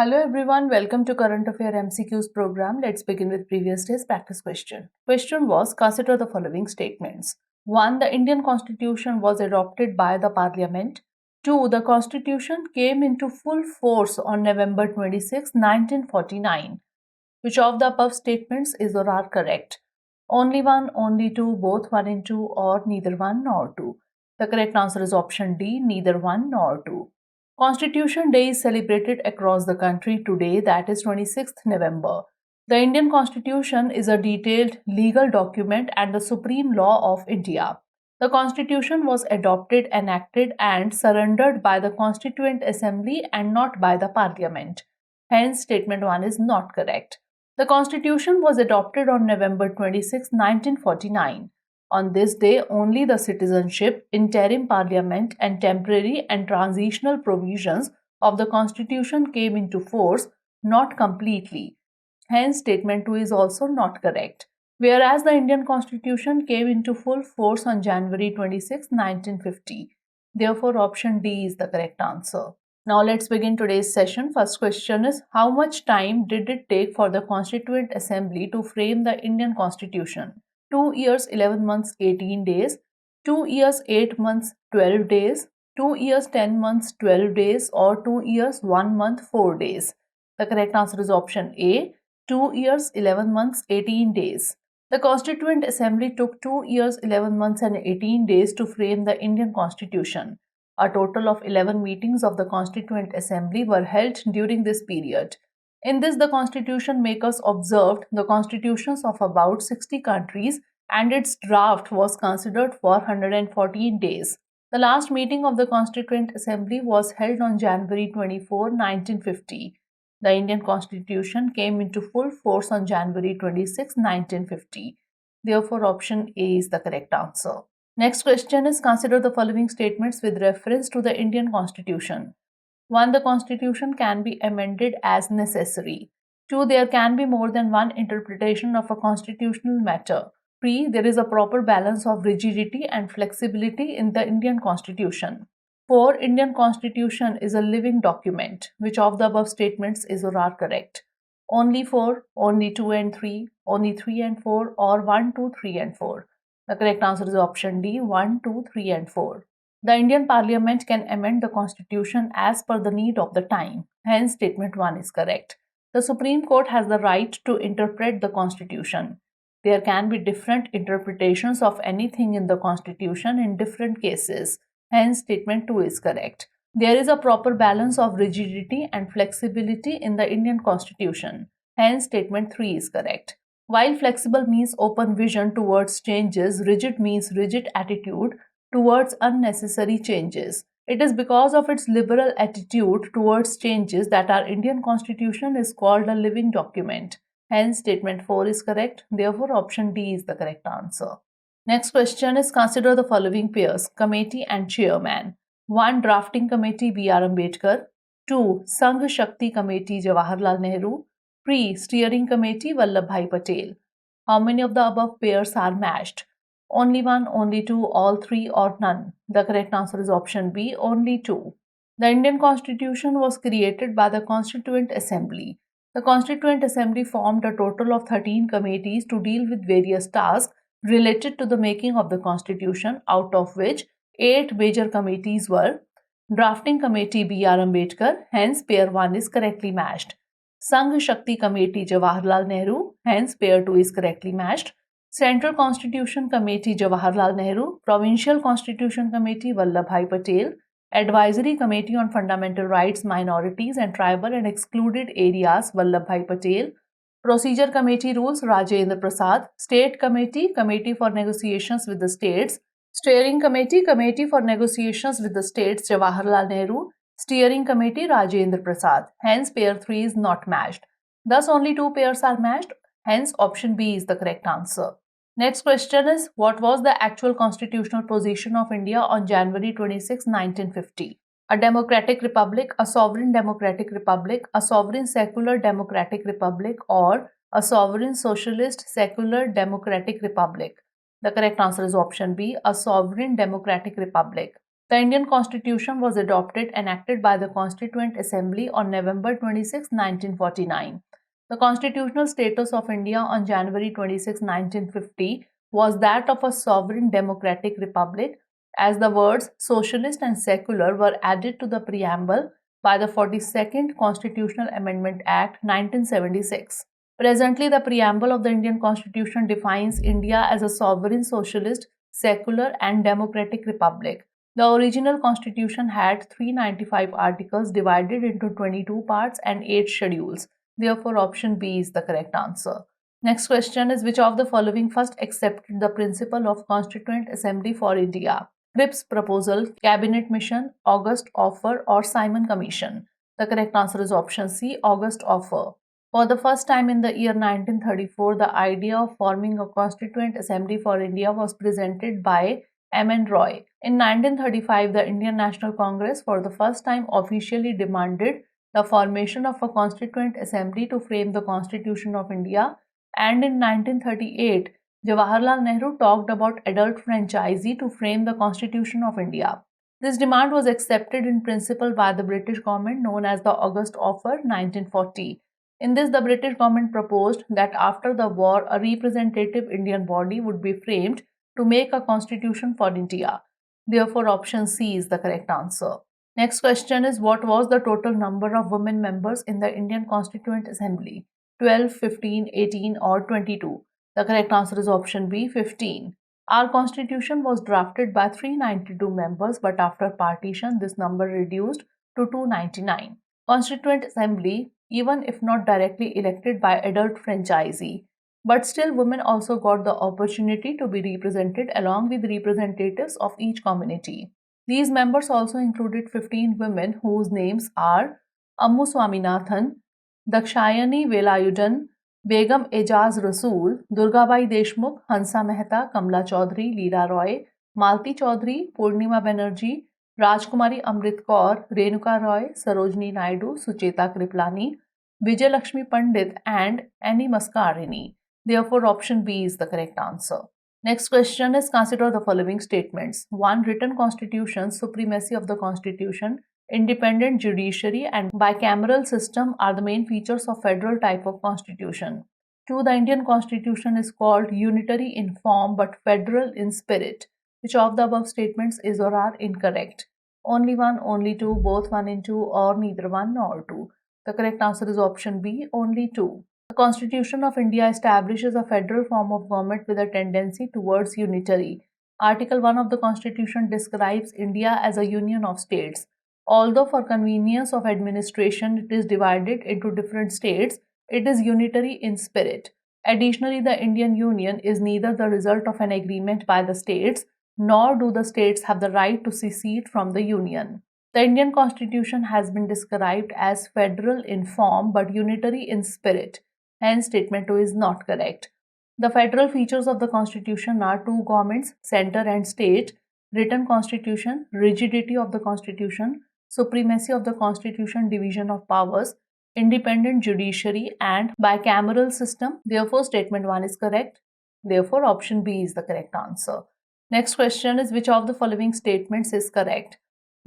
Hello everyone, welcome to Current Affairs MCQs program. Let's begin with previous day's practice question. Question was, consider the following statements. 1. The Indian Constitution was adopted by the Parliament. 2. The Constitution came into full force on November 26, 1949. Which of the above statements is or are correct? Only one, only two, both one and two, or neither one nor two. The correct answer is option D, neither one nor two. Constitution Day is celebrated across the country today, that is 26th November. The Indian Constitution is a detailed legal document and the supreme law of India. The Constitution was adopted, enacted and surrendered by the Constituent Assembly and not by the Parliament. Hence, statement 1 is not correct. The Constitution was adopted on November 26, 1949. On this day, only the citizenship, interim parliament, and temporary and transitional provisions of the Constitution came into force, not completely. Hence, statement 2 is also not correct. Whereas the Indian Constitution came into full force on January 26, 1950. Therefore, option D is the correct answer. Now let's begin today's session. First question is, how much time did it take for the Constituent Assembly to frame the Indian Constitution? 2 years, 11 months, 18 days, 2 years, 8 months, 12 days, 2 years, 10 months, 12 days, or 2 years, 1 month, 4 days. The correct answer is option A, 2 years, 11 months, 18 days. The Constituent Assembly took 2 years, 11 months and 18 days to frame the Indian Constitution. A total of 11 meetings of the Constituent Assembly were held during this period. In this, the constitution makers observed the constitutions of about 60 countries and its draft was considered for 114 days. The last meeting of the Constituent Assembly was held on January 24, 1950. The Indian Constitution came into full force on January 26, 1950. Therefore, option A is the correct answer. Next question is, consider the following statements with reference to the Indian Constitution. 1. The Constitution can be amended as necessary. 2. There can be more than one interpretation of a constitutional matter. 3. There is a proper balance of rigidity and flexibility in the Indian Constitution. 4. Indian Constitution is a living document. Which of the above statements is or are correct? Only 4, only 2 and 3, only 3 and 4, or 1, 2, 3 and 4. The correct answer is option D, 1, 2, 3 and 4. The Indian Parliament can amend the Constitution as per the need of the time. Hence, statement 1 is correct. The Supreme Court has the right to interpret the Constitution. There can be different interpretations of anything in the Constitution in different cases. Hence, statement 2 is correct. There is a proper balance of rigidity and flexibility in the Indian Constitution. Hence, statement 3 is correct. While flexible means open vision towards changes, rigid means rigid attitude towards unnecessary changes. It is because of its liberal attitude towards changes that our Indian Constitution is called a living document. Hence, statement 4 is correct. Therefore, option D is the correct answer. Next question is, consider the following pairs, committee and chairman. 1. Drafting Committee B.R. Ambedkar. 2. Sangh Shakti Committee Jawaharlal Nehru. 3. Steering Committee Vallabhbhai Patel. How many of the above pairs are matched? Only 1, only 2, all 3, or none. The correct answer is option B, only 2. The Indian Constitution was created by the Constituent Assembly. The Constituent Assembly formed a total of 13 committees to deal with various tasks related to the making of the Constitution, out of which 8 major committees were Drafting Committee B.R. Ambedkar, hence pair 1 is correctly matched. Sangh Shakti Committee Jawaharlal Nehru, hence pair 2 is correctly matched. Central Constitution Committee Jawaharlal Nehru, Provincial Constitution Committee Vallabhbhai Patel, Advisory Committee on Fundamental Rights, Minorities and Tribal and Excluded Areas Vallabhbhai Patel, Procedure Committee Rules Rajendra Prasad, State Committee, Committee for Negotiations with the States, Steering Committee, Committee for Negotiations with the States Jawaharlal Nehru, Steering Committee Rajendra Prasad. Hence, pair 3 is not matched. Thus, only 2 pairs are matched. Hence, option B is the correct answer. Next question is, what was the actual constitutional position of India on January 26, 1950? A democratic republic, a sovereign democratic republic, a sovereign secular democratic republic, or a sovereign socialist secular democratic republic? The correct answer is option B, a sovereign democratic republic. The Indian Constitution was adopted and enacted by the Constituent Assembly on November 26, 1949. The constitutional status of India on January 26, 1950 was that of a sovereign democratic republic, as the words socialist and secular were added to the preamble by the 42nd Constitutional Amendment Act 1976. Presently, the preamble of the Indian Constitution defines India as a sovereign socialist, secular and democratic republic. The original constitution had 395 articles divided into 22 parts and 8 schedules. Therefore, option B is the correct answer. Next question is, which of the following first accepted the principle of Constituent Assembly for India? Cripps Proposal, Cabinet Mission, August Offer or Simon Commission? The correct answer is option C, August Offer. For the first time in the year 1934, the idea of forming a Constituent Assembly for India was presented by M.N. Roy. In 1935, the Indian National Congress for the first time officially demanded the formation of a Constituent Assembly to frame the Constitution of India, and in 1938, Jawaharlal Nehru talked about adult franchisee to frame the Constitution of India. This demand was accepted in principle by the British government, known as the August Offer 1940. In this, the British government proposed that after the war, a representative Indian body would be framed to make a constitution for India. Therefore, option C is the correct answer. Next question is, what was the total number of women members in the Indian Constituent Assembly? 12, 15, 18 or 22? The correct answer is option B, 15. Our constitution was drafted by 392 members, but after partition, this number reduced to 299. Constituent Assembly, even if not directly elected by adult franchisee, but still women also got the opportunity to be represented along with representatives of each community. These members also included 15 women whose names are Ammu Swaminathan, Dakshayani Velayudan, Begum Ejaz Rasool, Durgabai Deshmukh, Hansa Mehta, Kamla Chaudhary, Leela Roy, Malti Chaudhary, Purnima Banerjee, Rajkumari Amrit Kaur, Renuka Roy, Sarojini Naidu, Sucheta Kriplani, Vijay Lakshmi Pandit and Annie Mascarini. Therefore, option B is the correct answer. Next question is, consider the following statements. 1. Written constitution, supremacy of the constitution, independent judiciary and bicameral system are the main features of federal type of constitution. 2. The Indian constitution is called unitary in form but federal in spirit. Which of the above statements is or are incorrect? Only one, only two, both one and two, or neither one nor two. The correct answer is option B, only two. The Constitution of India establishes a federal form of government with a tendency towards unitary. Article 1 of the Constitution describes India as a union of states. Although for convenience of administration it is divided into different states, it is unitary in spirit. Additionally, the Indian Union is neither the result of an agreement by the states, nor do the states have the right to secede from the Union. The Indian Constitution has been described as federal in form but unitary in spirit. Hence, statement 2 is not correct. The federal features of the Constitution are two governments, center and state, written Constitution, rigidity of the Constitution, supremacy of the Constitution, division of powers, independent judiciary and bicameral system. Therefore, statement 1 is correct. Therefore, option B is the correct answer. Next question is, which of the following statements is correct?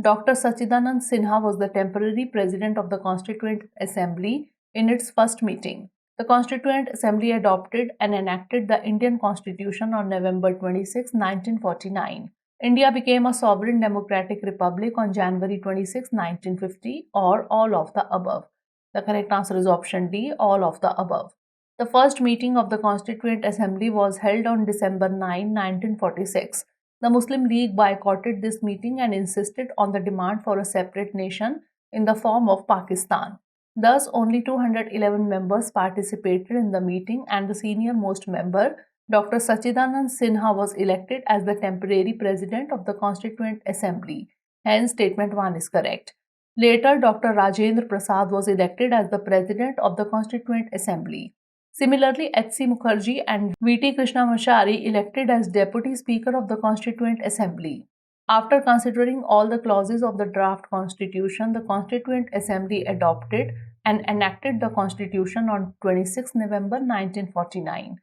Dr. Sachidanand Sinha was the temporary president of the Constituent Assembly in its first meeting. The Constituent Assembly adopted and enacted the Indian Constitution on November 26, 1949. India became a sovereign democratic republic on January 26, 1950, or all of the above. The correct answer is option D, all of the above. The first meeting of the Constituent Assembly was held on December 9, 1946. The Muslim League boycotted this meeting and insisted on the demand for a separate nation in the form of Pakistan. Thus, only 211 members participated in the meeting and the senior most member, Dr. Sachidanand Sinha, was elected as the temporary president of the Constituent Assembly. Hence, statement 1 is correct. Later, Dr. Rajendra Prasad was elected as the president of the Constituent Assembly. Similarly, H.C. Mukherjee and V.T. Krishnamachari elected as Deputy Speaker of the Constituent Assembly. After considering all the clauses of the draft constitution, the Constituent Assembly adopted and enacted the constitution on 26 November 1949.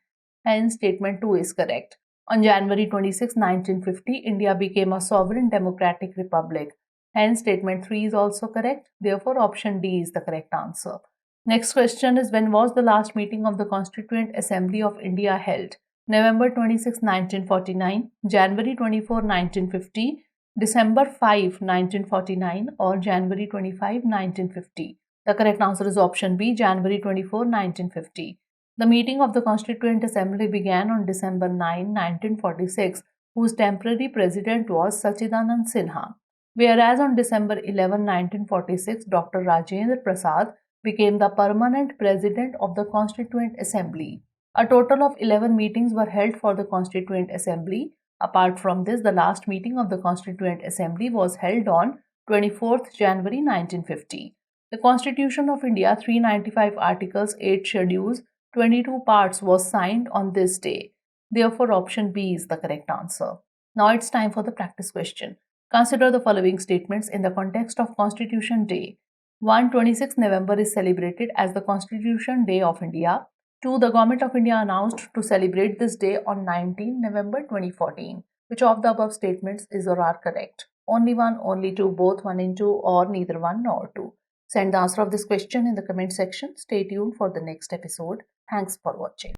Hence, statement 2 is correct. On January 26, 1950, India became a sovereign democratic republic. Hence, statement 3 is also correct. Therefore, option D is the correct answer. Next question is, when was the last meeting of the Constituent Assembly of India held? November 26, 1949, January 24, 1950, December 5, 1949, or January 25, 1950. The correct answer is option B, January 24, 1950. The meeting of the Constituent Assembly began on December 9, 1946, whose temporary president was Sachidanand Sinha. Whereas on December 11, 1946, Dr. Rajendra Prasad became the permanent president of the Constituent Assembly. A total of 11 meetings were held for the Constituent Assembly. Apart from this, the last meeting of the Constituent Assembly was held on 24th January 1950. The Constitution of India, 395 articles, 8 schedules, 22 parts was signed on this day. Therefore, option B is the correct answer. Now it's time for the practice question. Consider the following statements in the context of Constitution Day. 1. 26 November is celebrated as the Constitution Day of India. 2. The Government of India announced to celebrate this day on 19 November 2014. Which of the above statements is or are correct? Only one, only two, both 1 and 2, or neither 1 nor 2. Send the answer of this question in the comment section. Stay tuned for the next episode. Thanks for watching.